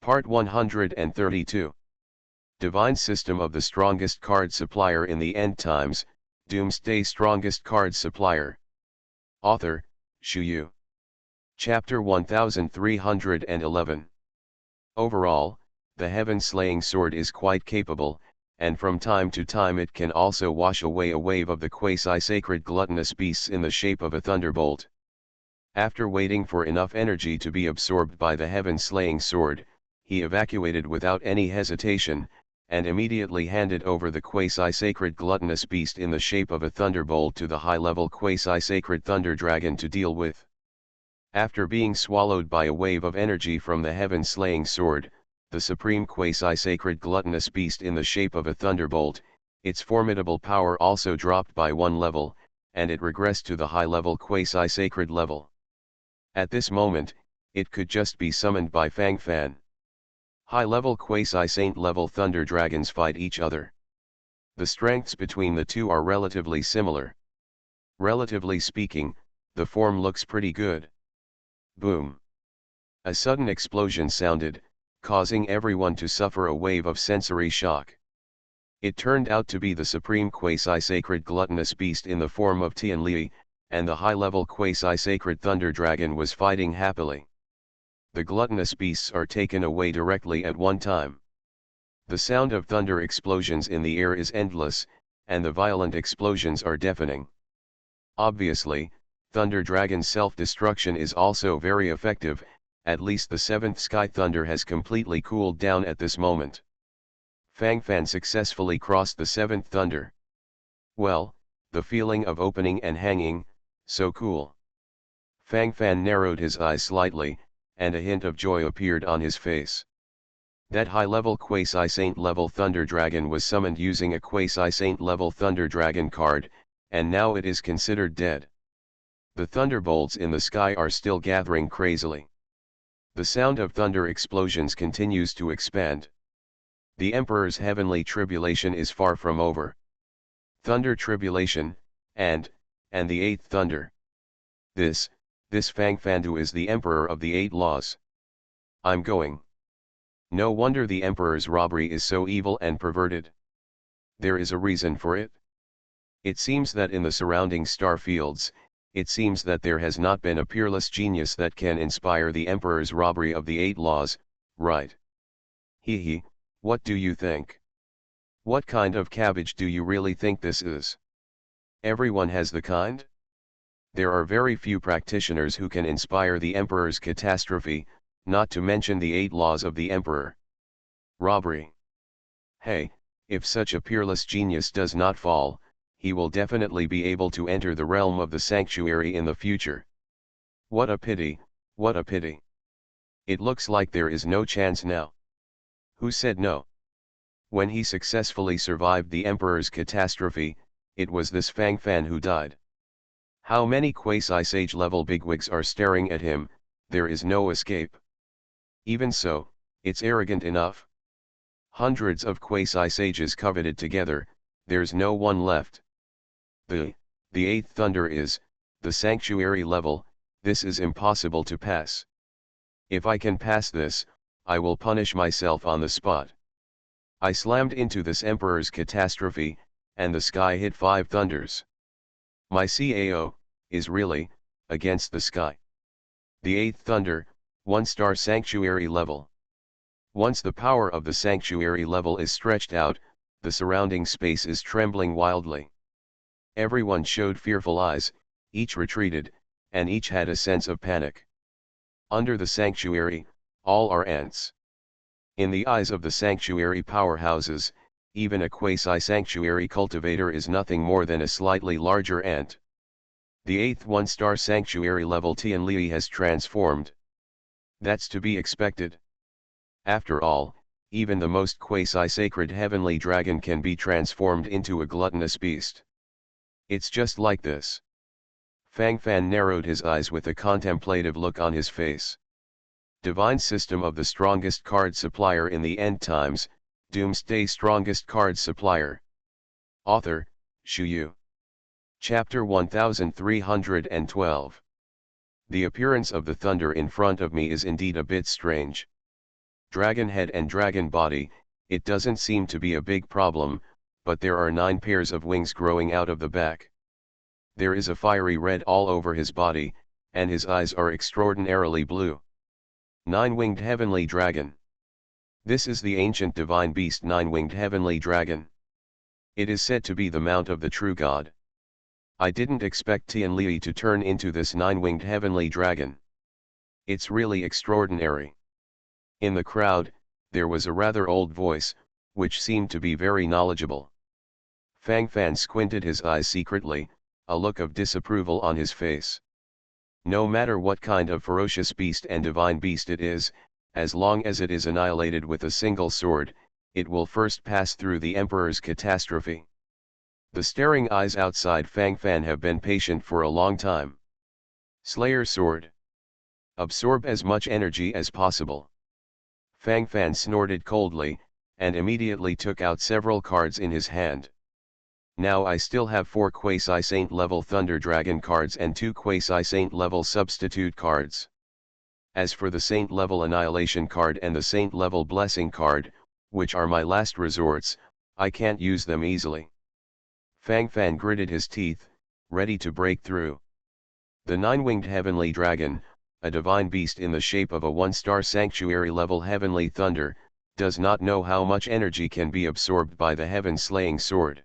Part 132. Divine System of the Strongest Card Supplier in the End Times, Doomsday Strongest Card Supplier. Author, Shu Yu. Chapter 1311. Overall, the heaven-slaying sword is quite capable, and from time to time it can also wash away a wave of the quasi-sacred gluttonous beasts in the shape of a thunderbolt. After waiting for enough energy to be absorbed by the heaven-slaying sword, he evacuated without any hesitation, and immediately handed over the quasi-sacred gluttonous beast in the shape of a thunderbolt to the high-level quasi-sacred thunder dragon to deal with. After being swallowed by a wave of energy from the heaven-slaying sword, the supreme quasi-sacred gluttonous beast in the shape of a thunderbolt, its formidable power also dropped by one level, and it regressed to the high-level quasi-sacred level. At this moment, it could just be summoned by Fang Fan. High-level quasi-saint level thunder dragons fight each other. The strengths between the two are relatively similar. Relatively speaking, the form looks pretty good. Boom! A sudden explosion sounded, causing everyone to suffer a wave of sensory shock. It turned out to be the supreme quasi-sacred gluttonous beast in the form of Tianli, and the high-level quasi-sacred thunder dragon was fighting happily. The gluttonous beasts are taken away directly at one time. The sound of thunder explosions in the air is endless, and the violent explosions are deafening. Obviously, Thunder Dragon's self-destruction is also very effective, at least the seventh Sky Thunder has completely cooled down at this moment. Fang Fan successfully crossed the seventh Thunder. Well, the feeling of opening and hanging, so cool. Fang Fan narrowed his eyes slightly, and a hint of joy appeared on his face. That high-level quasi-saint level Thunder Dragon was summoned using a quasi-saint level Thunder Dragon card, and now it is considered dead. The thunderbolts in the sky are still gathering crazily. The sound of thunder explosions continues to expand. The Emperor's heavenly tribulation is far from over. Thunder tribulation, and the eighth thunder. This Fang Fandu is the Emperor of the Eight Laws. I'm going. No wonder the Emperor's robbery is so evil and perverted. There is a reason for it. It seems that in the surrounding star fields, it seems that there has not been a peerless genius that can inspire the Emperor's robbery of the Eight Laws, right? Hee, what do you think? What kind of cabbage do you really think this is? Everyone has the kind? There are very few practitioners who can inspire the Emperor's catastrophe, not to mention the Eight Laws of the Emperor. Robbery. Hey, if such a peerless genius does not fall, he will definitely be able to enter the realm of the sanctuary in the future. What a pity, what a pity. It looks like there is no chance now. Who said no? When he successfully survived the Emperor's catastrophe, it was this Fang Fan who died. How many quasi-sage level bigwigs are staring at him? There is no escape. Even so, it's arrogant enough. Hundreds of quasi-sages coveted together, there's no one left. The eighth thunder is, the sanctuary level, this is impossible to pass. If I can pass this, I will punish myself on the spot. I slammed into this Emperor's catastrophe, and the sky hit 5 thunders. My CAO, is really, against the sky. The eighth thunder, 1-star sanctuary level. Once the power of the sanctuary level is stretched out, the surrounding space is trembling wildly. Everyone showed fearful eyes, each retreated, and each had a sense of panic. Under the sanctuary, all are ants. In the eyes of the sanctuary powerhouses, even a quasi-sanctuary cultivator is nothing more than a slightly larger ant. The eighth 1-star sanctuary level Tianli has transformed. That's to be expected. After all, even the most quasi-sacred heavenly dragon can be transformed into a gluttonous beast. It's just like this. Fang Fan narrowed his eyes with a contemplative look on his face. Divine System of the Strongest Card Supplier in the End Times, Doomsday Strongest Card Supplier. Author, Shu Yu. Chapter 1312. The appearance of the thunder in front of me is indeed a bit strange. Dragon head and dragon body, it doesn't seem to be a big problem, but there are 9 pairs of wings growing out of the back. There is a fiery red all over his body, and his eyes are extraordinarily blue. 9-winged heavenly dragon. This is the ancient divine beast 9-winged heavenly dragon. It is said to be the mount of the true God. I didn't expect Tian Li to turn into this 9-winged heavenly dragon. It's really extraordinary. In the crowd, there was a rather old voice, which seemed to be very knowledgeable. Fang Fan squinted his eyes secretly, a look of disapproval on his face. No matter what kind of ferocious beast and divine beast it is, as long as it is annihilated with a single sword, it will first pass through the Emperor's catastrophe. The staring eyes outside Fang Fan have been patient for a long time. Slayer sword. Absorb as much energy as possible. Fang Fan snorted coldly, and immediately took out several cards in his hand. Now I still have 4 quasi-saint level Thunder Dragon cards and 2 quasi-saint level substitute cards. As for the saint level Annihilation card and the saint level Blessing card, which are my last resorts, I can't use them easily. Fang Fan gritted his teeth, ready to break through. The 9-winged heavenly dragon, a divine beast in the shape of a 1-star sanctuary level heavenly thunder, does not know how much energy can be absorbed by the heaven-slaying sword.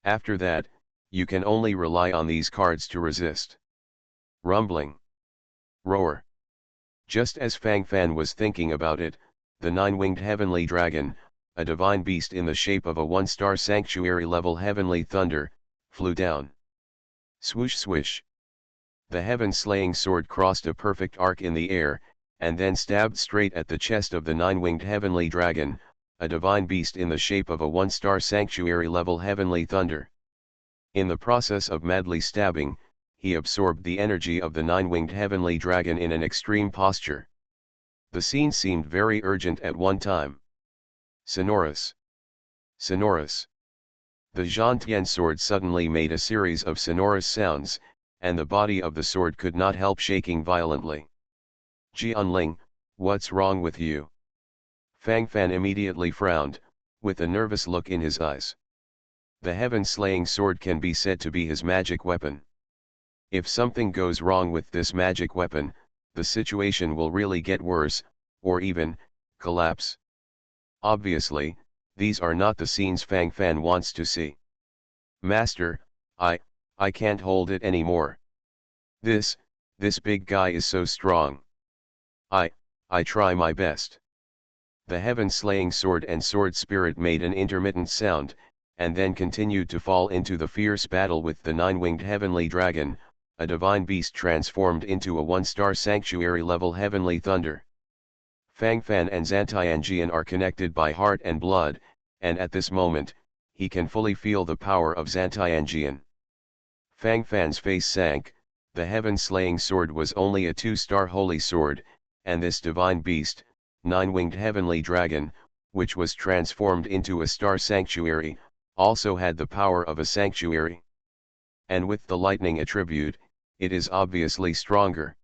After that, you can only rely on these cards to resist. Rumbling. Roar. Just as Fang Fan was thinking about it, the 9-winged heavenly dragon, a divine beast in the shape of a 1-star sanctuary level heavenly thunder, flew down. Swoosh swish. The heaven-slaying sword crossed a perfect arc in the air, and then stabbed straight at the chest of the 9-winged heavenly dragon, a divine beast in the shape of a 1-star sanctuary level heavenly thunder. In the process of madly stabbing, he absorbed the energy of the 9-winged heavenly dragon in an extreme posture. The scene seemed very urgent at one time. Sonorous. Sonorous. The Zhantian sword suddenly made a series of sonorous sounds, and the body of the sword could not help shaking violently. Jianling, what's wrong with you? Fang Fan immediately frowned, with a nervous look in his eyes. The heaven-slaying sword can be said to be his magic weapon. If something goes wrong with this magic weapon, the situation will really get worse, or even, collapse. Obviously, these are not the scenes Fang Fan wants to see. Master, I can't hold it anymore. This big guy is so strong. I try my best. The heaven-slaying sword and sword spirit made an intermittent sound, and then continued to fall into the fierce battle with the 9-winged heavenly dragon, a divine beast transformed into a 1-star sanctuary level heavenly thunder. Fang Fan and Zhantianjian are connected by heart and blood, and at this moment, he can fully feel the power of Zhantianjian. Fang Fan's face sank. The heaven-slaying sword was only a 2-star holy sword, and this divine beast, 9-winged heavenly dragon, which was transformed into a star sanctuary, also had the power of a sanctuary. And with the lightning attribute, it is obviously stronger.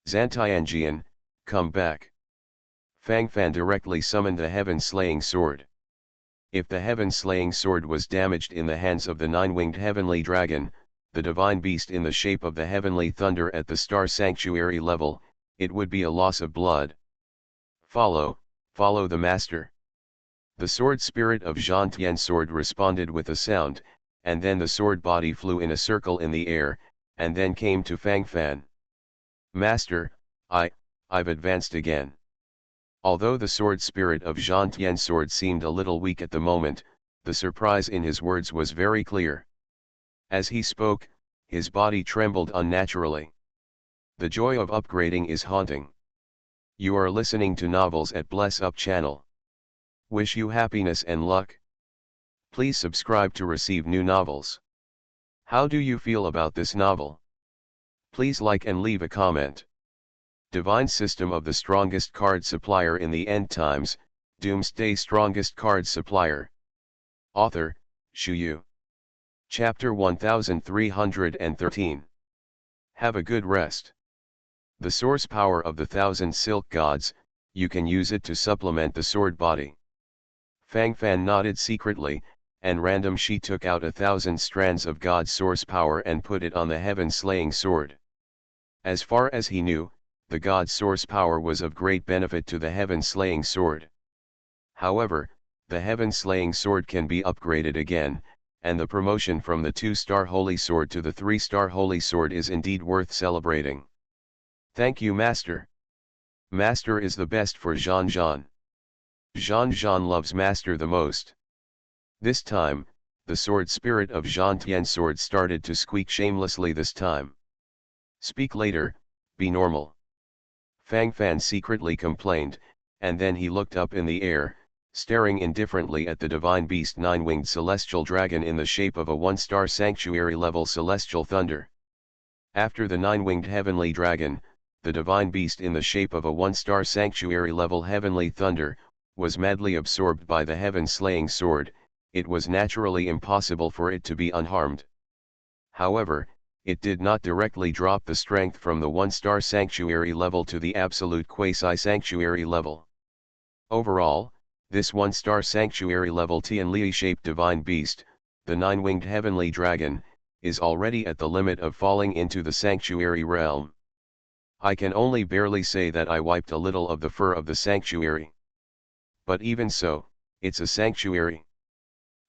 Zhantianjian, come back. Fang Fan directly summoned the heaven-slaying sword. If the heaven-slaying sword was damaged in the hands of the 9-winged heavenly dragon, the divine beast in the shape of the heavenly thunder at the star sanctuary level, it would be a loss of blood. Follow the master. The sword spirit of Zhantian's sword responded with a sound, and then the sword body flew in a circle in the air, and then came to Fang Fan. Master, I've advanced again. Although the sword spirit of Zhantian's sword seemed a little weak at the moment, the surprise in his words was very clear. As he spoke, his body trembled unnaturally. The joy of upgrading is haunting. You are listening to novels at Bless Up channel. Wish you happiness and luck. Please subscribe to receive new novels. How do you feel about this novel? Please like and leave a comment. Divine System of the Strongest Card Supplier in the End Times, Doomsday Strongest Card Supplier. Author, Shu Yu. Chapter 1313. Have a good rest. The source power of the 1,000 silk gods, you can use it to supplement the sword body. Fang Fan nodded secretly, and random she took out 1,000 strands of God's source power and put it on the heaven-slaying sword. As far as he knew, the God's source power was of great benefit to the heaven-slaying sword. However, the heaven-slaying sword can be upgraded again, and the promotion from the 2-star holy sword to the 3-star holy sword is indeed worth celebrating. Thank you, Master. Master is the best for Jean Jean. Jean Jean loves Master the most. This time, the sword spirit of Jean Tien's sword started to squeak shamelessly this time. Speak later, be normal. Fang Fan secretly complained, and then he looked up in the air, staring indifferently at the divine beast 9-winged celestial dragon in the shape of a 1-star sanctuary level celestial thunder. After the 9-winged heavenly dragon, the divine beast in the shape of a 1-star sanctuary level heavenly thunder, was madly absorbed by the heaven-slaying sword. It was naturally impossible for it to be unharmed. However, it did not directly drop the strength from the 1-star sanctuary level to the absolute quasi-sanctuary level. Overall, this 1-star sanctuary level Tianli-shaped divine beast, the 9-winged heavenly dragon, is already at the limit of falling into the sanctuary realm. I can only barely say that I wiped a little of the fur of the sanctuary. But even so, it's a sanctuary.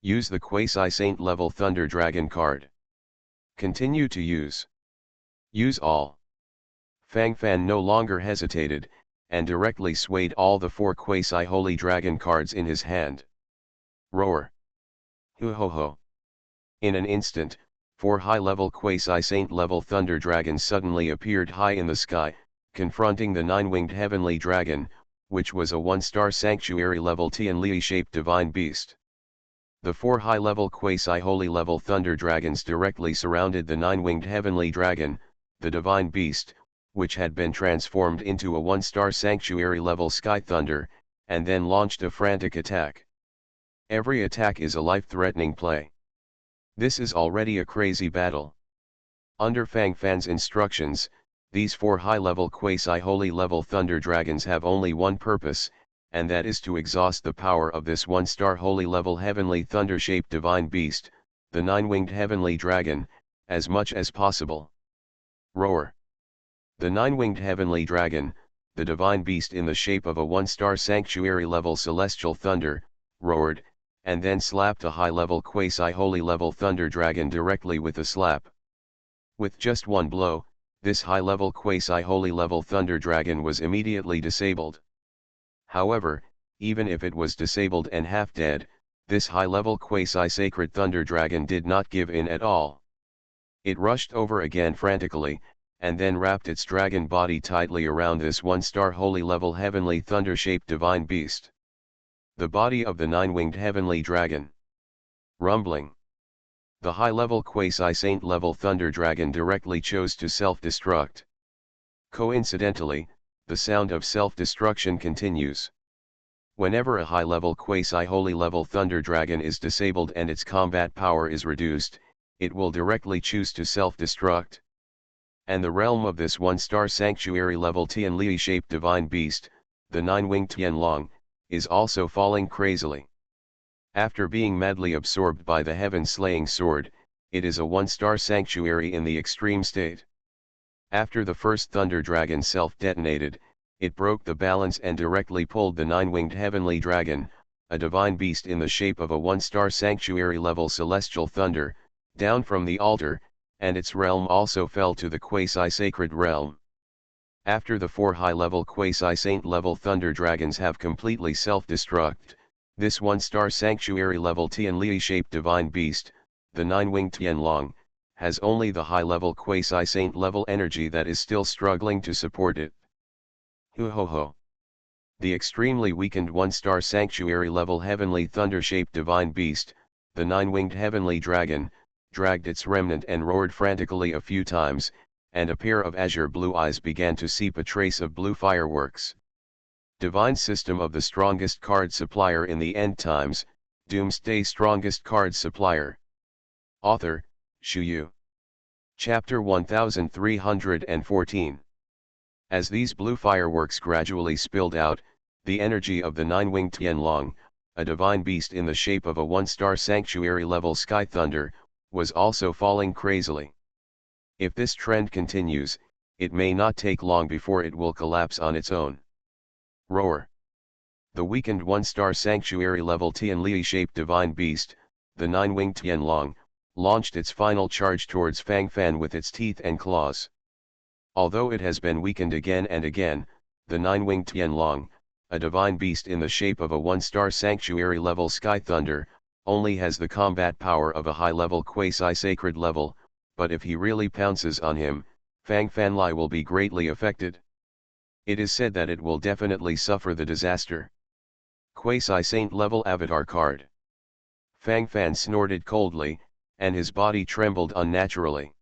Use the quasi-saint level Thunder Dragon card. Continue to use. Use all. Fang Fan no longer hesitated, and directly swayed all the 4 quasi-holy dragon cards in his hand. Roar. Hu ho ho. In an instant, 4 high-level quasi-saint level thunder dragons suddenly appeared high in the sky, confronting the 9-winged heavenly dragon, which was a 1-star sanctuary level Tianli-shaped divine beast. The 4 high-level quasi-holy level thunder dragons directly surrounded the 9-winged heavenly dragon, the divine beast, which had been transformed into a 1-star sanctuary level sky thunder, and then launched a frantic attack. Every attack is a life-threatening play. This is already a crazy battle. Under Fang Fan's instructions, these 4 high-level quasi-holy level thunder dragons have only one purpose, and that is to exhaust the power of this 1-star holy level heavenly thunder-shaped divine beast, the 9-winged heavenly dragon, as much as possible. Roar. The 9-winged heavenly dragon, the divine beast in the shape of a 1-star sanctuary level celestial thunder, roared, and then slapped a high-level quasi-holy level thunder dragon directly with a slap. With just one blow, this high-level quasi-holy level thunder dragon was immediately disabled. However, even if it was disabled and half-dead, this high-level quasi-sacred thunder dragon did not give in at all. It rushed over again frantically, and then wrapped its dragon body tightly around this 1-star holy level heavenly thunder-shaped divine beast. The body of the 9-winged heavenly dragon. Rumbling. The high-level quasi-saint level thunder dragon directly chose to self-destruct. Coincidentally, the sound of self-destruction continues. Whenever a high-level quasi-holy level thunder dragon is disabled and its combat power is reduced, it will directly choose to self-destruct. And the realm of this 1-star sanctuary level Tianli-shaped divine beast, the 9-winged Tianlong, is also falling crazily. After being madly absorbed by the heaven-slaying sword, it is a 1-star sanctuary in the extreme state. After the first thunder dragon self-detonated, it broke the balance and directly pulled the 9-winged heavenly dragon, a divine beast in the shape of a 1-star sanctuary level celestial thunder, down from the altar, and its realm also fell to the quasi-sacred realm. After the 4 high-level quasi-saint level thunder dragons have completely self-destruct, this 1-star sanctuary level Tianli-shaped divine beast, the 9-winged Tianlong, has only the high-level quasi-saint level energy that is still struggling to support it. Hu ho ho. The extremely weakened 1-star sanctuary level heavenly thunder-shaped divine beast, the 9-winged heavenly dragon, dragged its remnant and roared frantically a few times, and a pair of azure blue eyes began to seep a trace of blue fireworks. Divine System of the Strongest Card Supplier in the End Times, Doomsday Strongest Card Supplier. Author, Shu Yu. Chapter 1314. As these blue fireworks gradually spilled out, The energy of the nine-winged Tianlong, a divine beast in the shape of a one-star sanctuary-level sky thunder, was also falling crazily. If this trend continues, it may not take long before it will collapse on its own. Roar. The weakened one-star sanctuary-level Tianli-shaped divine beast, the nine-winged Tianlong, launched its final charge towards Fang Fan with its teeth and claws. Although it has been weakened again and again, the nine-winged Tianlong, a divine beast in the shape of a one-star sanctuary-level sky thunder, only has the combat power of a high-level quasi-sacred level, but if he really pounces on him, Fang Fanlai will be greatly affected. It is said that it will definitely suffer the disaster. Quasi-saint level avatar card. Fang Fan snorted coldly, and his body trembled unnaturally.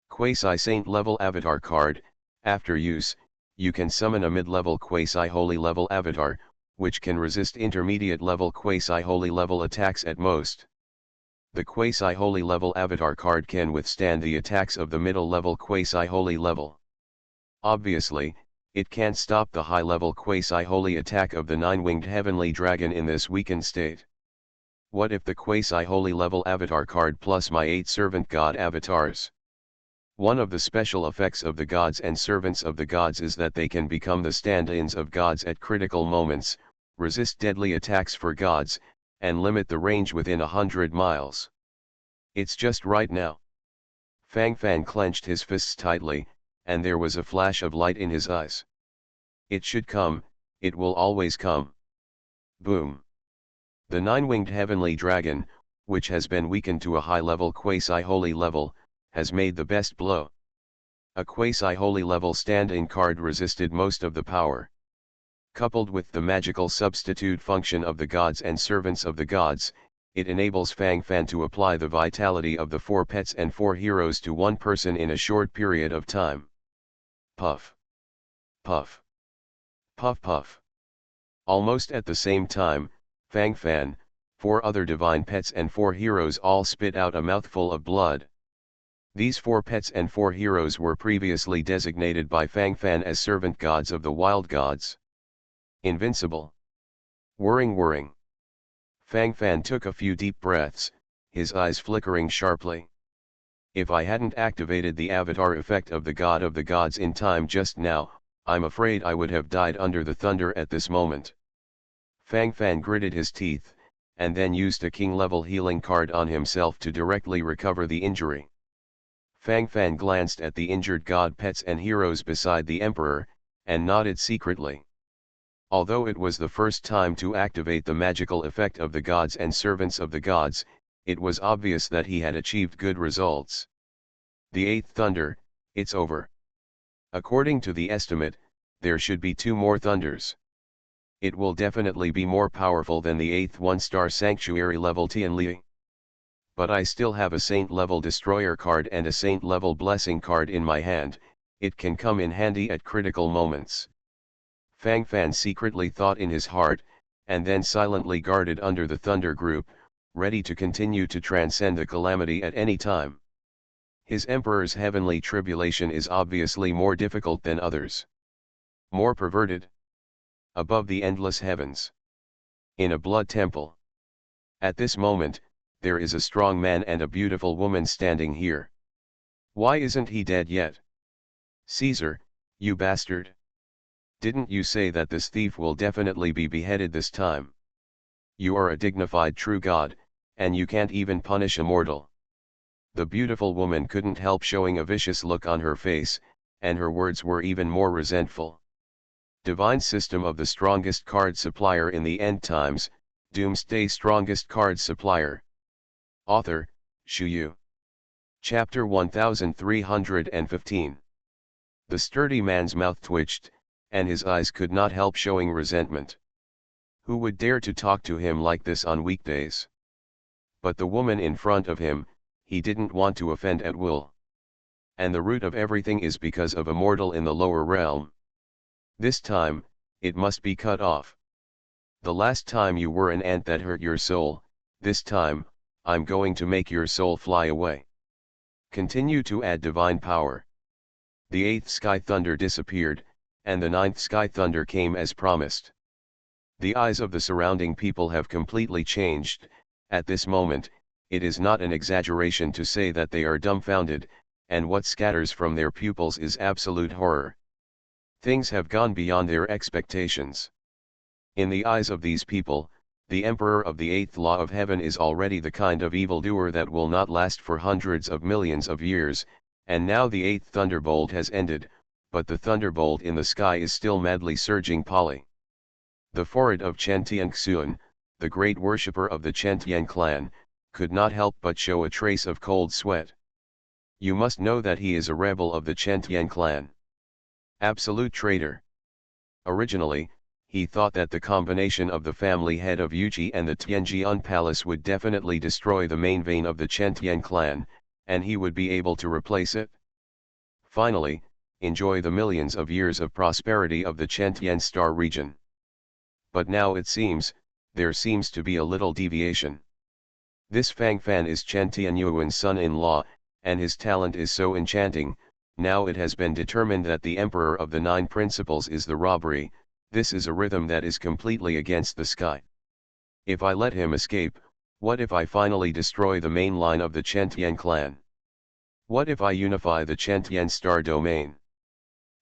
Quasi-saint level avatar card. After use, you can summon a mid-level quasi-holy level avatar, which can resist intermediate level quasi-holy level attacks at most. The quasi-holy level avatar card can withstand the attacks of the middle level quasi-holy level. Obviously, it can't stop the high-level quasi-holy attack of the nine-winged heavenly dragon in this weakened state. What if the quasi-holy level avatar card plus my 8 servant god avatars? One of the special effects of the gods and servants of the gods is that they can become the stand-ins of gods at critical moments, resist deadly attacks for gods, and limit the range within 100 miles. It's just right now. Fang Fan clenched his fists tightly, and there was a flash of light in his eyes. It should come, it will always come. Boom. The nine-winged heavenly dragon, which has been weakened to a high-level quasi-holy level, has made the best blow. A quasi-holy level stand-in card resisted most of the power. Coupled with the magical substitute function of the gods and servants of the gods, it enables Fang Fan to apply the vitality of the 4 pets and 4 heroes to one person in a short period of time. Puff. Puff. Puff puff. Almost at the same time, Fang Fan, 4 other divine pets and 4 heroes all spit out a mouthful of blood. These 4 pets and 4 heroes were previously designated by Fang Fan as servant gods of the wild gods. Invincible. Whirring. Fang Fan took a few deep breaths, his eyes flickering sharply. If I hadn't activated the avatar effect of the god of the gods in time just now, I'm afraid I would have died under the thunder at this moment. Fang Fan gritted his teeth, and then used a king-level healing card on himself to directly recover the injury. Fang Fan glanced at the injured god pets and heroes beside the emperor, and nodded secretly. Although it was the first time to activate the magical effect of the gods and servants of the gods, it was obvious that he had achieved good results. The 8th thunder, it's over. According to the estimate, there should be 2 more thunders. It will definitely be more powerful than the 8th one-star sanctuary level Tianli. But I still have a saint level destroyer card and a saint level blessing card in my hand, it can come in handy at critical moments. Fang Fan secretly thought in his heart, and then silently guarded under the thunder group, ready to continue to transcend the calamity at any time. His emperor's heavenly tribulation is obviously more difficult than others. More perverted. Above the endless heavens. In a blood temple. At this moment, there is a strong man and a beautiful woman standing here. Why isn't he dead yet? Caesar, you bastard. Didn't you say that this thief will definitely be beheaded this time? You are a dignified true god, and you can't even punish a mortal. The beautiful woman couldn't help showing a vicious look on her face, and her words were even more resentful. Divine System of the Strongest Card Supplier in the End Times, Doomsday Strongest Card Supplier. Author, Shu Yu. Chapter 1315. The sturdy man's mouth twitched, and his eyes could not help showing resentment. Who would dare to talk to him like this on weekdays? But the woman in front of him, he didn't want to offend at will. And the root of everything is because of a mortal in the lower realm. This time, it must be cut off. The last time you were an ant that hurt your soul, this time, I'm going to make your soul fly away. Continue to add divine power. The 8th sky thunder disappeared, and the 9th sky thunder came as promised. The eyes of the surrounding people have completely changed. At this moment, it is not an exaggeration to say that they are dumbfounded, and what scatters from their pupils is absolute horror. Things have gone beyond their expectations. In the eyes of these people, the emperor of the eighth law of heaven is already the kind of evildoer that will not last for hundreds of millions of years, and now the eighth thunderbolt has ended, but the thunderbolt in the sky is still madly surging. Polly. The forehead of Chen Tianxuan, the great worshipper of the Chen Tian clan, could not help but show a trace of cold sweat. You must know that he is a rebel of the Chen Tian clan. Absolute traitor. Originally, he thought that the combination of the family head of Yuji and the Tianjian palace would definitely destroy the main vein of the Chen Tian clan, and he would be able to replace it. Finally, enjoy the millions of years of prosperity of the Chen Tian star region. But now it seems, there seems to be a little deviation. This Fang Fan is Chen Tianyuan's son-in-law, and his talent is so enchanting. Now it has been determined that the Emperor of the Nine Principles is the robbery. This is a rhythm that is completely against the sky. If I let him escape, what if I finally destroy the main line of the Chen Tian clan? What if I unify the Chen Tian star domain?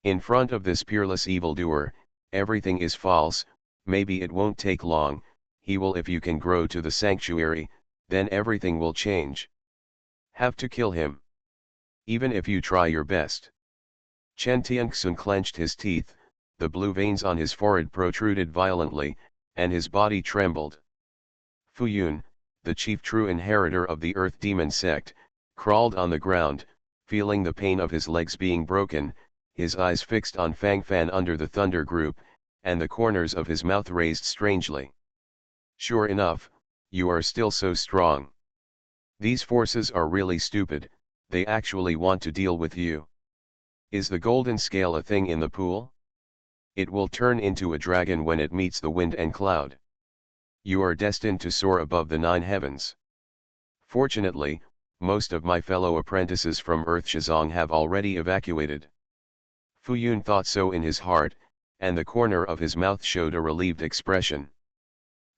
In front of this peerless evildoer, everything is false. Maybe it won't take long, he will. If you can grow to the sanctuary, then everything will change. Have to kill him. Even if you try your best. Chen Tianxun clenched his teeth, the blue veins on his forehead protruded violently, and his body trembled. Fu Yun, the chief true inheritor of the Earth Demon sect, crawled on the ground, feeling the pain of his legs being broken, his eyes fixed on Fang Fan under the thunder group, and the corners of his mouth raised strangely. Sure enough, you are still so strong. These forces are really stupid, they actually want to deal with you. Is the golden scale a thing in the pool? It will turn into a dragon when it meets the wind and cloud. You are destined to soar above the 9 heavens. Fortunately, most of my fellow apprentices from Earth Shizong have already evacuated. Fu Yun thought so in his heart, and the corner of his mouth showed a relieved expression.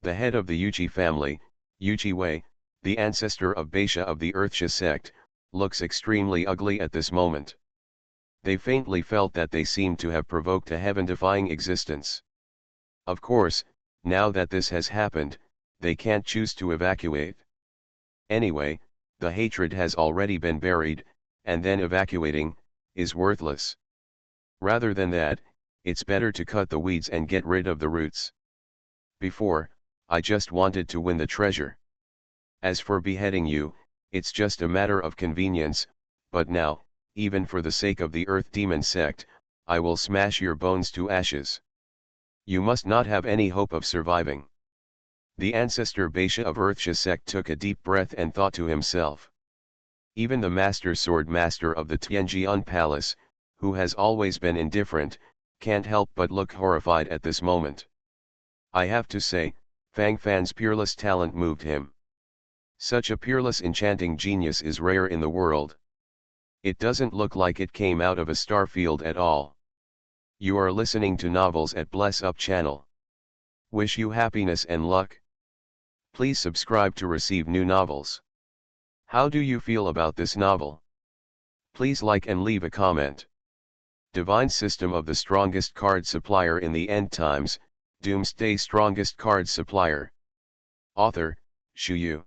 The head of the Yuji family, Yuji Wei, the ancestor of Beisha of the Earthsha sect, looks extremely ugly at this moment. They faintly felt that they seemed to have provoked a heaven-defying existence. Of course, now that this has happened, they can't choose to evacuate. Anyway, the hatred has already been buried, and then evacuating is worthless. Rather than that, it's better to cut the weeds and get rid of the roots. Before, I just wanted to win the treasure. As for beheading you, it's just a matter of convenience, but now, even for the sake of the Earth Demon sect, I will smash your bones to ashes. You must not have any hope of surviving. The ancestor Beisha of Earthsha sect took a deep breath and thought to himself. Even the master sword master of the Tianjian palace, who has always been indifferent, can't help but look horrified at this moment. I have to say, Fang Fan's peerless talent moved him. Such a peerless enchanting genius is rare in the world. It doesn't look like it came out of a starfield at all. You are listening to Novels at Bless Up channel. Wish you happiness and luck. Please subscribe to receive new novels. How do you feel about this novel? Please like and leave a comment. Divine System of the Strongest Card Supplier in the End Times, Doomsday Strongest Card Supplier. Author, Shu Yu.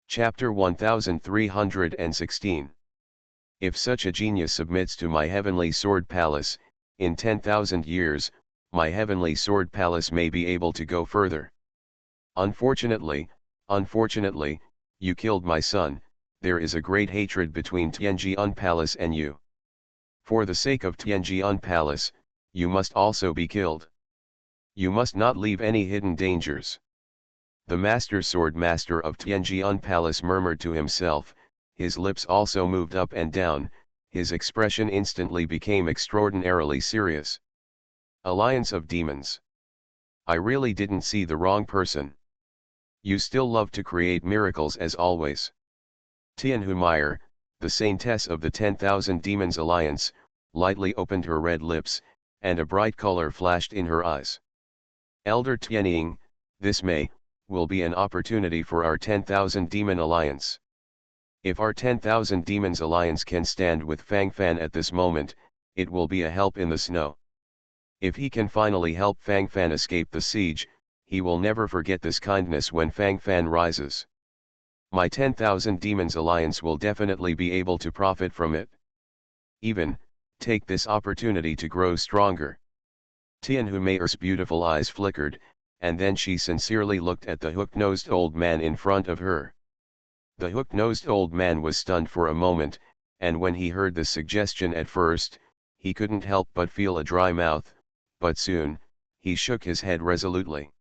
Chapter 1316. If such a genius submits to my heavenly sword palace, in 10,000 years, my heavenly sword palace may be able to go further. Unfortunately, you killed my son. There is a great hatred between Tianjian Palace and you. For the sake of Tianjian Palace, you must also be killed. You must not leave any hidden dangers. The master sword master of Tianjian Palace murmured to himself, his lips also moved up and down, his expression instantly became extraordinarily serious. Alliance of Demons. I really didn't see the wrong person. You still love to create miracles as always. Tianhumeyer, the saintess of the 10,000 Demons Alliance, lightly opened her red lips, and a bright color flashed in her eyes. Elder Tianying, this will be an opportunity for our 10,000 Demon Alliance. If our 10,000 Demons Alliance can stand with Fang Fan at this moment, it will be a help in the snow. If he can finally help Fang Fan escape the siege, he will never forget this kindness when Fang Fan rises. My 10,000 Demons Alliance will definitely be able to profit from it. Even, take this opportunity to grow stronger. Tianhu Mayer's beautiful eyes flickered, and then she sincerely looked at the hook-nosed old man in front of her. The hook-nosed old man was stunned for a moment, and when he heard the suggestion at first, he couldn't help but feel a dry mouth, but soon, he shook his head resolutely.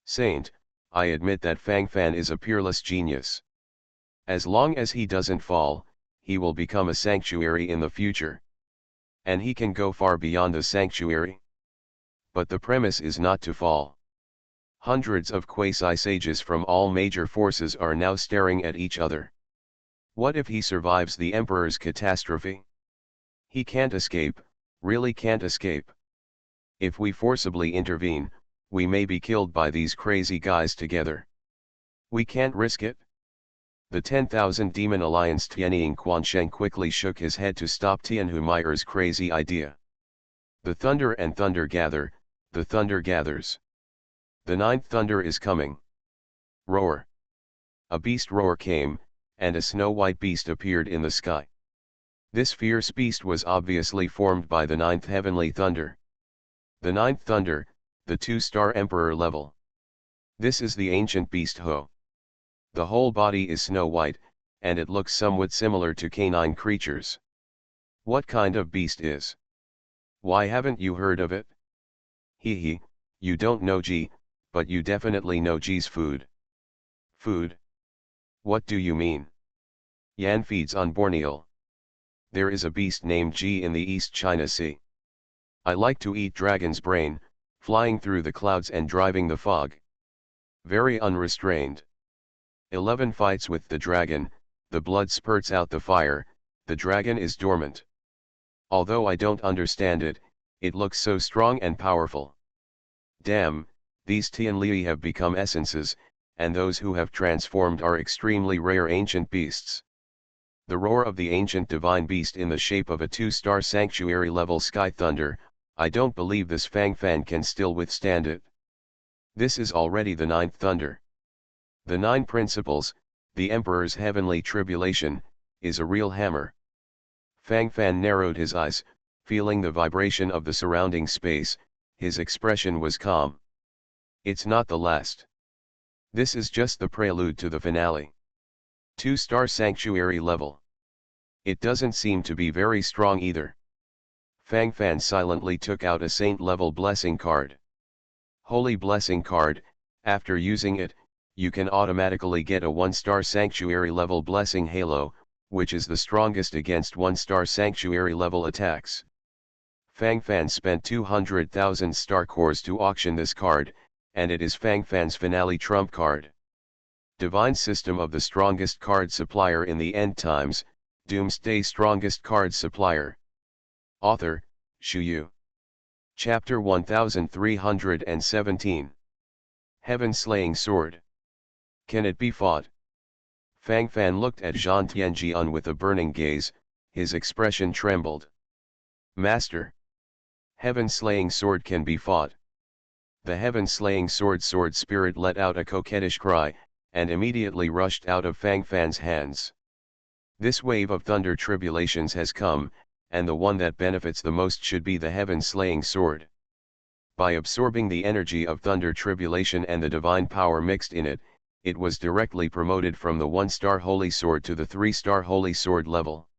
Saint, I admit that Fang Fan is a peerless genius. As long as he doesn't fall, he will become a sanctuary in the future. And he can go far beyond the sanctuary. But the premise is not to fall. Hundreds of quasi-sages from all major forces are now staring at each other. What if he survives the Emperor's catastrophe? He can't escape, really can't escape. If we forcibly intervene, we may be killed by these crazy guys together. We can't risk it. The 10,000 Demon Alliance Tianying Quansheng quickly shook his head to stop Tianhu Mayer's crazy idea. The thunder and thunder gather, the thunder gathers. The ninth thunder is coming. Roar. A beast roar came, and a snow-white beast appeared in the sky. This fierce beast was obviously formed by the ninth heavenly thunder. The ninth thunder, the 2-star emperor level. This is the ancient beast Ho. The whole body is snow-white, and it looks somewhat similar to canine creatures. What kind of beast is? Why haven't you heard of it? Hee, you don't know G, but you definitely know G's food. Food? What do you mean? Yan feeds on Borneo. There is a beast named G in the East China Sea. I like to eat dragon's brain, flying through the clouds and driving the fog. Very unrestrained. 11 fights with the dragon, the blood spurts out the fire, the dragon is dormant. Although I don't understand it, it looks so strong and powerful. Damn, these Tianlii have become essences, and those who have transformed are extremely rare ancient beasts. The roar of the ancient divine beast in the shape of a 2-star sanctuary level sky thunder, I don't believe this Fang Fan can still withstand it. This is already the ninth thunder. The 9 principles, the Emperor's heavenly tribulation, is a real hammer. Fang Fan narrowed his eyes, feeling the vibration of the surrounding space, his expression was calm. It's not the last. This is just the prelude to the finale. 2-star sanctuary level. It doesn't seem to be very strong either. Fang Fan silently took out a saint-level blessing card. Holy blessing card, after using it, you can automatically get a 1-star sanctuary level blessing halo, which is the strongest against 1-star sanctuary level attacks. Fang Fan spent 200,000 star cores to auction this card, and it is Fang Fan's finale trump card. Divine System of the strongest card supplier in the end times, Doomsday strongest card supplier. Author, Shu Yu. Chapter 1317. Heaven-slaying sword. Can it be fought? Fang Fan looked at Zhang Tianjian with a burning gaze, his expression trembled. Master. Heaven-slaying sword can be fought. The heaven-slaying sword spirit let out a coquettish cry, and immediately rushed out of Fang Fan's hands. This wave of thunder tribulations has come, and the one that benefits the most should be the heaven-slaying sword. By absorbing the energy of thunder tribulation and the divine power mixed in it, it was directly promoted from the 1-star holy sword to the 3-star holy sword level.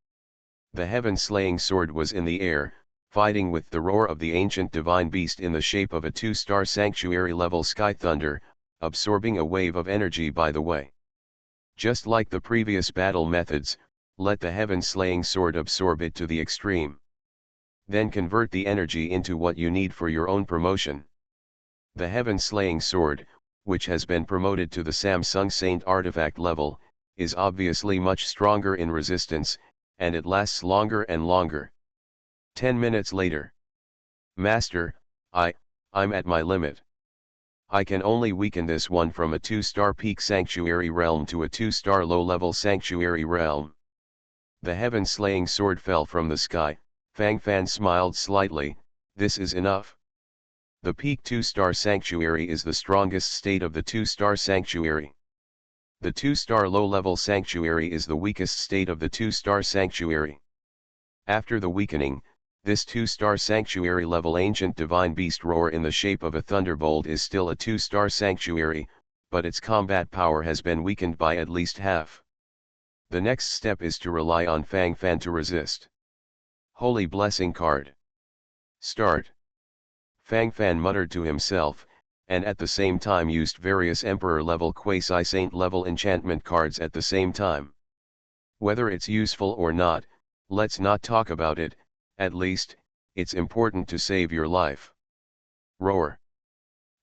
The heaven-slaying sword was in the air, fighting with the roar of the ancient divine beast in the shape of a 2-star sanctuary level sky thunder, absorbing a wave of energy by the way. Just like the previous battle methods, let the heaven-slaying sword absorb it to the extreme. Then convert the energy into what you need for your own promotion. The heaven-slaying sword, which has been promoted to the Samsung Saint artifact level, is obviously much stronger in resistance, and it lasts longer and longer. 10 minutes later. Master, I'm at my limit. I can only weaken this one from a 2-star peak sanctuary realm to a 2-star low-level sanctuary realm. The heaven-slaying sword fell from the sky. Fang Fan smiled slightly. This is enough. The peak 2-star sanctuary is the strongest state of the 2-star sanctuary. The 2-star low-level sanctuary is the weakest state of the 2-star sanctuary. After the weakening, this 2-star sanctuary level ancient divine beast roar in the shape of a thunderbolt is still a 2-star sanctuary, but its combat power has been weakened by at least half. The next step is to rely on Fang Fan to resist. Holy Blessing card. Start. Fang Fan muttered to himself, and at the same time used various Emperor-level quasi-saint-level enchantment cards at the same time. Whether it's useful or not, let's not talk about it, at least, it's important to save your life. Roar.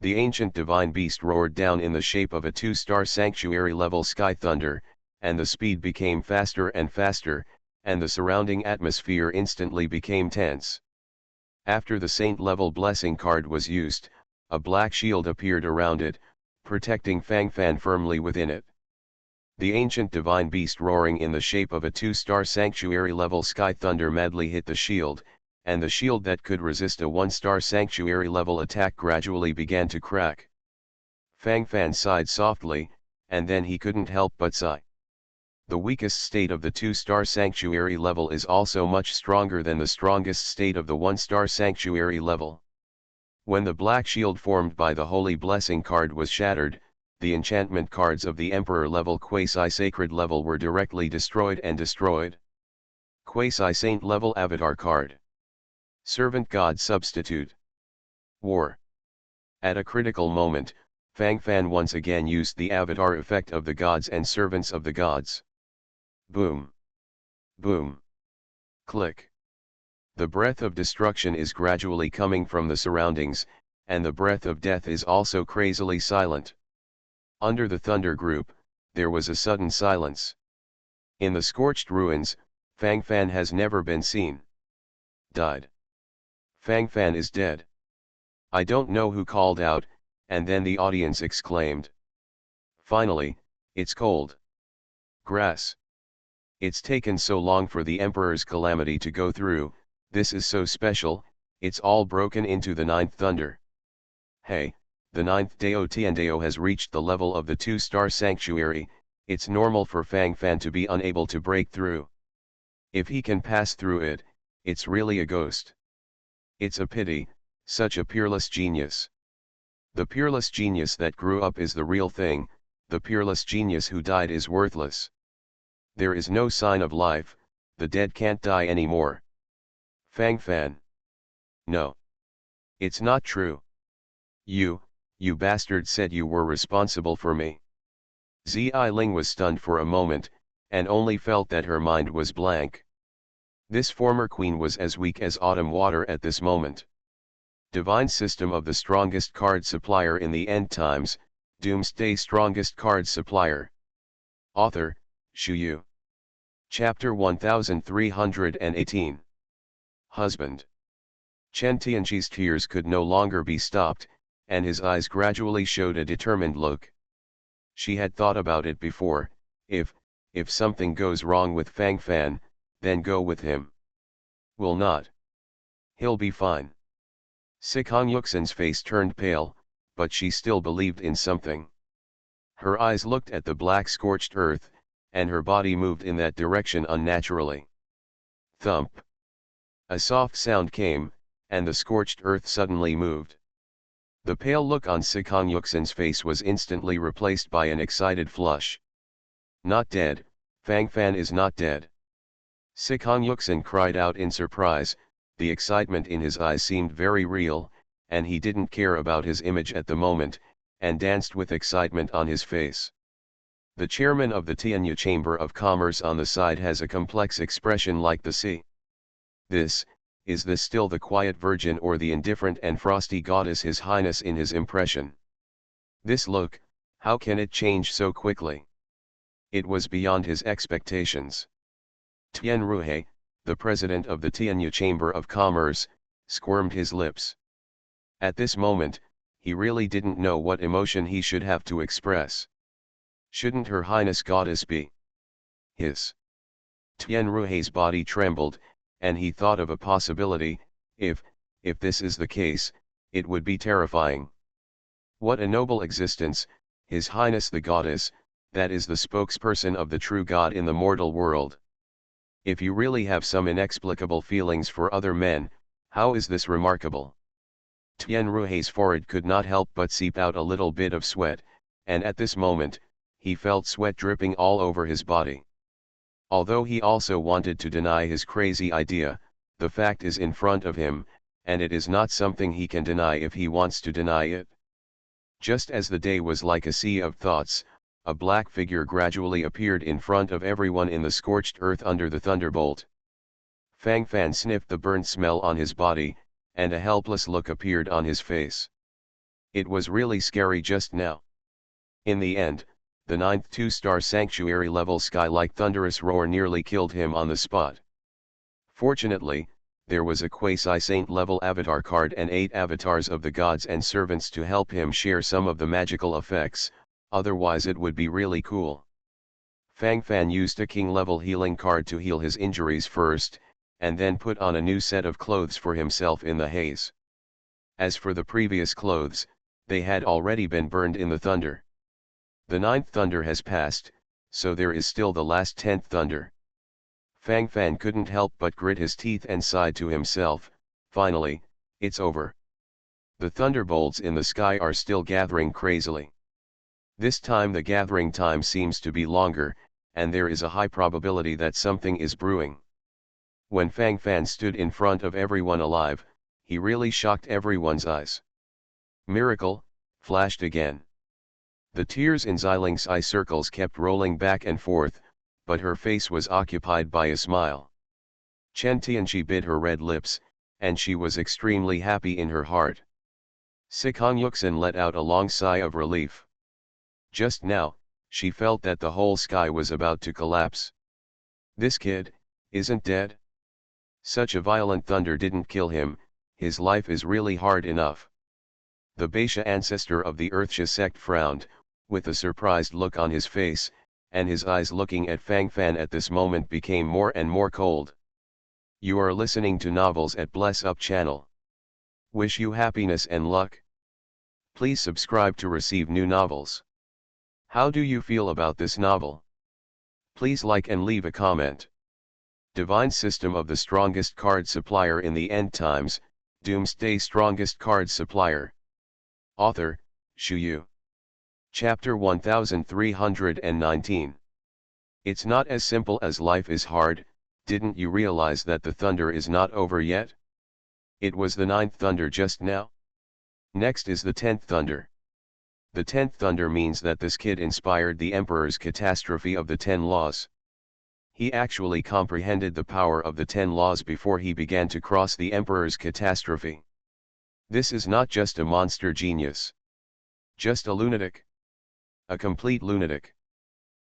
The ancient divine beast roared down in the shape of a 2-star sanctuary-level sky thunder, and the speed became faster and faster, and the surrounding atmosphere instantly became tense. After the saint-level blessing card was used, a black shield appeared around it, protecting Fang Fan firmly within it. The ancient divine beast roaring in the shape of a 2-star sanctuary-level sky thunder madly hit the shield, and the shield that could resist a 1-star sanctuary-level attack gradually began to crack. Fang Fan sighed softly, and then he couldn't help but sigh. The weakest state of the 2-star sanctuary level is also much stronger than the strongest state of the 1-star sanctuary level. When the black shield formed by the Holy Blessing card was shattered, the enchantment cards of the Emperor level quasi-sacred level were directly destroyed and destroyed. Quasi-saint level avatar card. Servant God substitute. War. At a critical moment, Fang Fan once again used the avatar effect of the gods and servants of the gods. Boom. Boom. Click. The breath of destruction is gradually coming from the surroundings, and the breath of death is also crazily silent. Under the thunder group, there was a sudden silence. In the scorched ruins, Fang Fan has never been seen. Died. Fang Fan is dead. I don't know who called out, and then the audience exclaimed. Finally, it's cold. Grass. It's taken so long for the Emperor's calamity to go through, this is so special, it's all broken into the 9th thunder. Hey, the 9th Dao Tiandao has reached the level of the 2-star sanctuary, it's normal for Fang Fan to be unable to break through. If he can pass through it, it's really a ghost. It's a pity, such a peerless genius. The peerless genius that grew up is the real thing, the peerless genius who died is worthless. There is no sign of life, the dead can't die anymore. Fang Fan. No. It's not true. You bastard said you were responsible for me. Zi Ling was stunned for a moment, and only felt that her mind was blank. This former queen was as weak as autumn water at this moment. Divine system of the strongest card supplier in the end times, Doomsday strongest card supplier. Author, Shu Yu. Chapter 1318. Husband. Chen Tianqi's tears could no longer be stopped, and his eyes gradually showed a determined look. She had thought about it before, if something goes wrong with Fang Fan, then go with him. Will not. He'll be fine. Sikong Yuxin's face turned pale, but she still believed in something. Her eyes looked at the black scorched earth, and her body moved in that direction unnaturally. Thump. A soft sound came, and the scorched earth suddenly moved. The pale look on Sikong Yuxin's face was instantly replaced by an excited flush. Not dead, Fang Fan is not dead. Sikong Yuxin cried out in surprise, the excitement in his eyes seemed very real, and he didn't care about his image at the moment, and danced with excitement on his face. The chairman of the Tianyu Chamber of Commerce on the side has a complex expression like the sea. Is this still the quiet virgin or the indifferent and frosty goddess His Highness in his impression? This look, how can it change so quickly? It was beyond his expectations. Tian Ruhe, the president of the Tianyu Chamber of Commerce, squirmed his lips. At this moment, he really didn't know what emotion he should have to express. Shouldn't Her Highness Goddess be his? Tianrui's body trembled, and he thought of a possibility. If this is the case, it would be terrifying. What a noble existence, His Highness the Goddess, that is the spokesperson of the true God in the mortal world. If you really have some inexplicable feelings for other men, how is this remarkable? Tianrui's forehead could not help but seep out a little bit of sweat, and at this moment, he felt sweat dripping all over his body. Although he also wanted to deny his crazy idea, the fact is in front of him, and it is not something he can deny if he wants to deny it. Just as the day was like a sea of thoughts, a black figure gradually appeared in front of everyone in the scorched earth under the thunderbolt. Fang Fan sniffed the burnt smell on his body, and a helpless look appeared on his face. It was really scary just now. In the end, the 9th 2-star sanctuary level sky-like thunderous roar nearly killed him on the spot. Fortunately, there was a quasi-saint level avatar card and 8 avatars of the gods and servants to help him share some of the magical effects, otherwise it would be really cool. Fang Fan used a king level healing card to heal his injuries first, and then put on a new set of clothes for himself in the haze. As for the previous clothes, they had already been burned in the thunder. The 9th thunder has passed, so there is still the last 10th thunder. Fang Fan couldn't help but grit his teeth and sighed to himself, finally, it's over. The thunderbolts in the sky are still gathering crazily. This time the gathering time seems to be longer, and there is a high probability that something is brewing. When Fang Fan stood in front of everyone alive, he really shocked everyone's eyes. Miracle, flashed again. The tears in Xiling's eye circles kept rolling back and forth, but her face was occupied by a smile. Chen Tianqi bit her red lips, and she was extremely happy in her heart. Sikong Yuxin let out a long sigh of relief. Just now, she felt that the whole sky was about to collapse. This kid isn't dead? Such a violent thunder didn't kill him, his life is really hard enough. The Baisha ancestor of the Earthsha sect frowned, with a surprised look on his face, and his eyes looking at Fang Fan at this moment became more and more cold. You are listening to Novels at Bless Up channel. Wish you happiness and luck. Please subscribe to receive new novels. How do you feel about this novel? Please like and leave a comment. Divine System of the Strongest Card Supplier in the End Times, Doomsday Strongest Card Supplier. Author, Shu Yu. Chapter 1319. It's not as simple as life is hard. Didn't you realize that the thunder is not over yet? It was the 9th thunder just now. Next is the 10th thunder. The 10th thunder means that this kid inspired the Emperor's catastrophe of the 10 laws. He actually comprehended the power of the 10 laws before he began to cross the Emperor's catastrophe. This is not just a monster genius. Just a lunatic. A complete lunatic.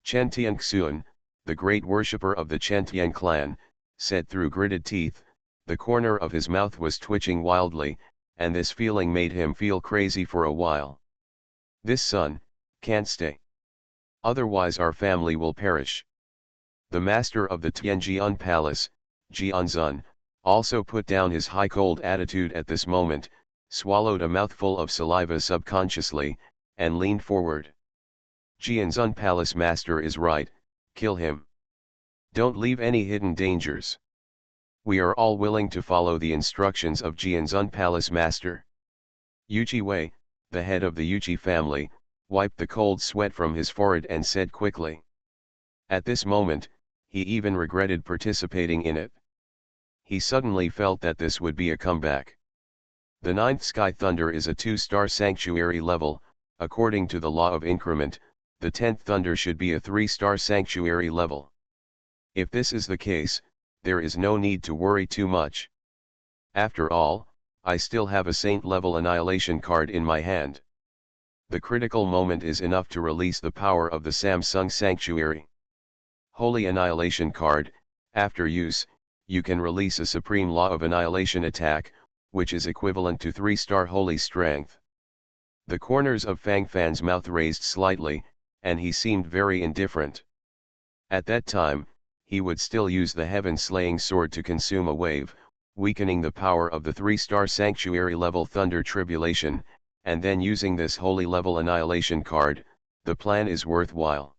Chen Tianxuan, the great worshipper of the Chen Tian clan, said through gritted teeth. The corner of his mouth was twitching wildly, and this feeling made him feel crazy for a while. This son can't stay. Otherwise our family will perish. The master of the Tianjian Palace, Jianzun, also put down his high cold attitude at this moment, swallowed a mouthful of saliva subconsciously, and leaned forward. Jianzun Palace Master is right, kill him. Don't leave any hidden dangers. We are all willing to follow the instructions of Jianzun Palace Master. Yuchi Wei, the head of the Yuchi family, wiped the cold sweat from his forehead and said quickly. At this moment, he even regretted participating in it. He suddenly felt that this would be a comeback. The 9th Sky Thunder is a 2-star sanctuary level. According to the law of increment, the 10th thunder should be a 3-star sanctuary level. If this is the case, there is no need to worry too much. After all, I still have a saint level annihilation card in my hand. The critical moment is enough to release the power of the Samsung Sanctuary. Holy Annihilation card. After use, you can release a Supreme Law of Annihilation attack, which is equivalent to 3-star Holy Strength. The corners of Fang Fan's mouth raised slightly, and he seemed very indifferent. At that time, he would still use the heaven-slaying sword to consume a wave, weakening the power of the 3-star sanctuary level Thunder Tribulation, and then using this holy level Annihilation card. The plan is worthwhile.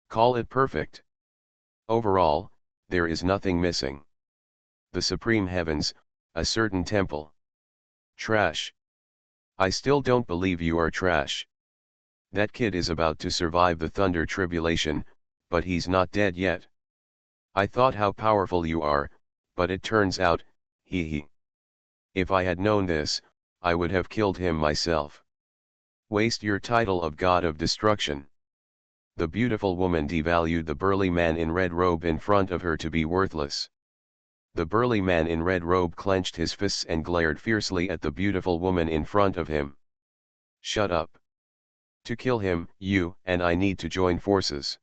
Call it perfect. Overall, there is nothing missing. The supreme heavens, a certain temple. Trash. I still don't believe you are trash. That kid is about to survive the Thunder Tribulation, but he's not dead yet. I thought how powerful you are, but it turns out, hee. If I had known this, I would have killed him myself. Waste your title of God of Destruction. The beautiful woman devalued the burly man in red robe in front of her to be worthless. The burly man in red robe clenched his fists and glared fiercely at the beautiful woman in front of him. Shut up. To kill him, you and I need to join forces.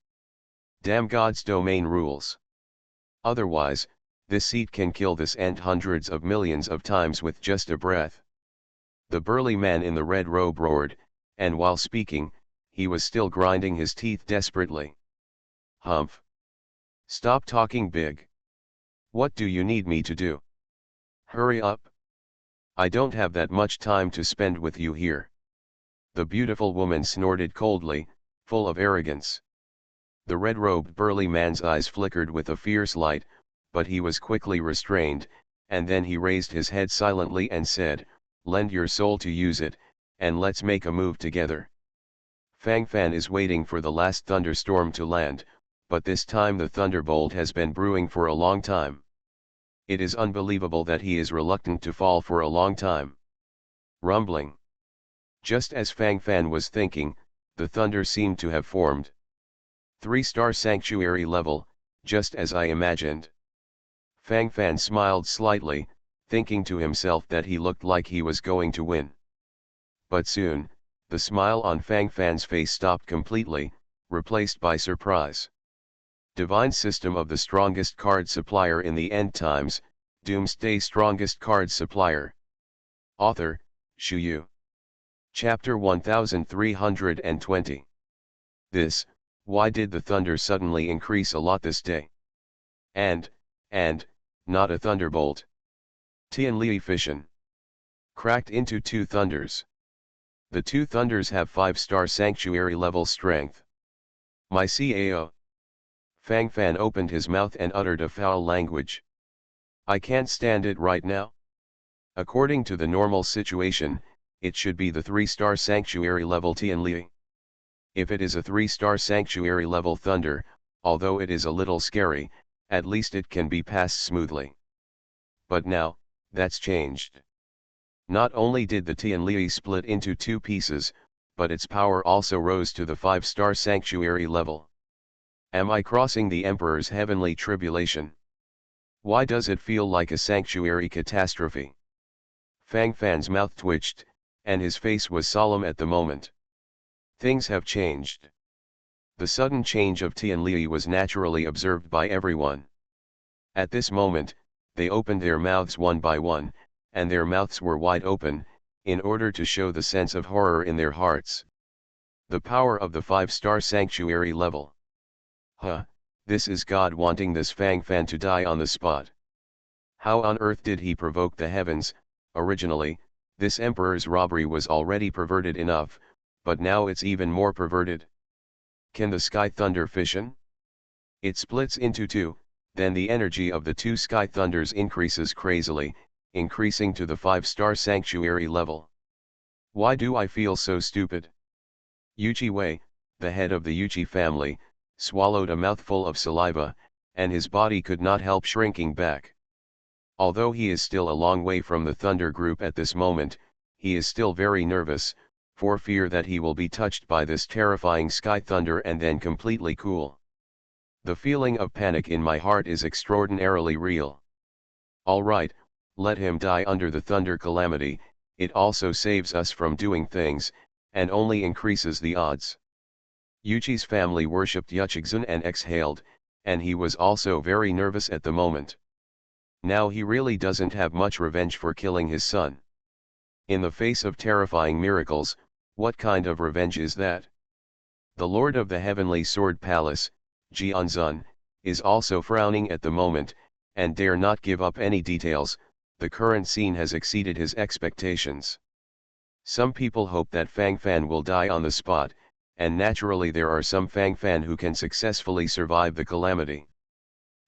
Damn God's domain rules. Otherwise, this seat can kill this ant hundreds of millions of times with just a breath. The burly man in the red robe roared, and while speaking, he was still grinding his teeth desperately. Humph. Stop talking big. What do you need me to do? Hurry up. I don't have that much time to spend with you here. The beautiful woman snorted coldly, full of arrogance. The red-robed burly man's eyes flickered with a fierce light, but he was quickly restrained, and then he raised his head silently and said, "Lend your soul to use it, and let's make a move together." Fang Fan is waiting for the last thunderstorm to land, but this time the thunderbolt has been brewing for a long time. It is unbelievable that he is reluctant to fall for a long time. Rumbling. Just as Fang Fan was thinking, the thunder seemed to have formed. 3-star sanctuary level, just as I imagined. Fang Fan smiled slightly, thinking to himself that he looked like he was going to win. But soon, the smile on Fang Fan's face stopped completely, replaced by surprise. Divine System of the Strongest Card Supplier in the End Times, Doomsday Strongest Card Supplier. Author, Shu Yu. Chapter 1320. Why did the thunder suddenly increase a lot this day? And, not a thunderbolt. Tianli fission. Cracked into 2 thunders. The 2 thunders have 5-star sanctuary level strength. My cao. Fang Fan opened his mouth and uttered a foul language. I can't stand it right now. According to the normal situation, it should be the 3-star sanctuary level Tianli. If it is a 3-star sanctuary level thunder, although it is a little scary, at least it can be passed smoothly. But now, that's changed. Not only did the Tianli split into 2 pieces, but its power also rose to the 5-star sanctuary level. Am I crossing the Emperor's heavenly tribulation? Why does it feel like a sanctuary catastrophe? Fang Fan's mouth twitched, and his face was solemn at the moment. Things have changed. The sudden change of Tianli was naturally observed by everyone. At this moment, they opened their mouths one by one, and their mouths were wide open, in order to show the sense of horror in their hearts. The power of the 5-star sanctuary level. This is God wanting this Fang Fan to die on the spot. How on earth did he provoke the heavens? Originally, this emperor's robbery was already perverted enough, but now it's even more perverted. Can the sky thunder fission? It splits into 2, then the energy of the 2 sky thunders increases crazily, increasing to the 5-star sanctuary level. Why do I feel so stupid? Yuchi Wei, the head of the Yuchi family, swallowed a mouthful of saliva, and his body could not help shrinking back. Although he is still a long way from the Thunder Group at this moment, he is still very nervous, for fear that he will be touched by this terrifying sky thunder and then completely cool. The feeling of panic in my heart is extraordinarily real. Alright, let him die under the thunder calamity, it also saves us from doing things, and only increases the odds. Yuchi's family worshipped Yuchigzun and exhaled, and he was also very nervous at the moment. Now he really doesn't have much revenge for killing his son. In the face of terrifying miracles, What kind of revenge is that? The Lord of the Heavenly Sword Palace, Jianzun, is also frowning at the moment, and dare not give up any details. The current scene has exceeded his expectations. Some people hope that Fang Fan will die on the spot, and naturally there are some Fang Fan who can successfully survive the calamity.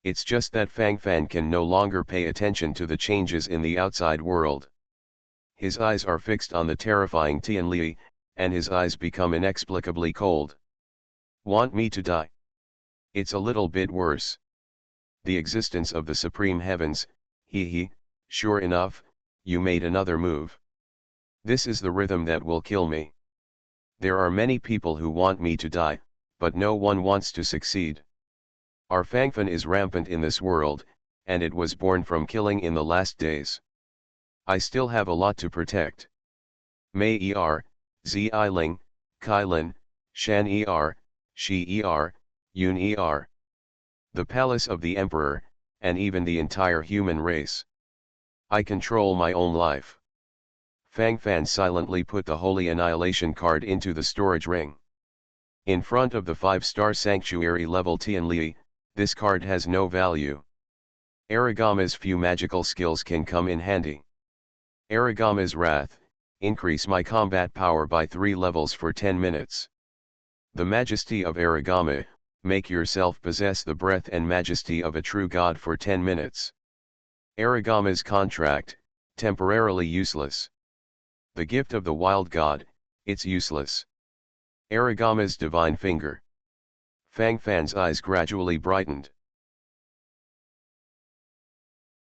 It's just that Fang Fan can no longer pay attention to the changes in the outside world. His eyes are fixed on the terrifying Tian Li, and his eyes become inexplicably cold. Want me to die? It's a little bit worse. The existence of the supreme heavens, sure enough, you made another move. This is the rhythm that will kill me. There are many people who want me to die, but no one wants to succeed. Our Fangfan is rampant in this world, and it was born from killing in the last days. I still have a lot to protect. Mei Er, Zi Ling, Kailin, Shan Er, Shi Er, Yun Er. The palace of the emperor, and even the entire human race. I control my own life. Fang Fan silently put the Holy Annihilation card into the storage ring. In front of the 5-star sanctuary level Tian Li, this card has no value. Aragama's few magical skills can come in handy. Aragama's Wrath, increase my combat power by 3 levels for 10 minutes. The Majesty of Aragama, make yourself possess the breath and majesty of a true god for 10 minutes. Aragama's Contract, temporarily useless. The gift of the wild god, it's useless. Aragama's Divine Finger. Fang Fan's eyes gradually brightened.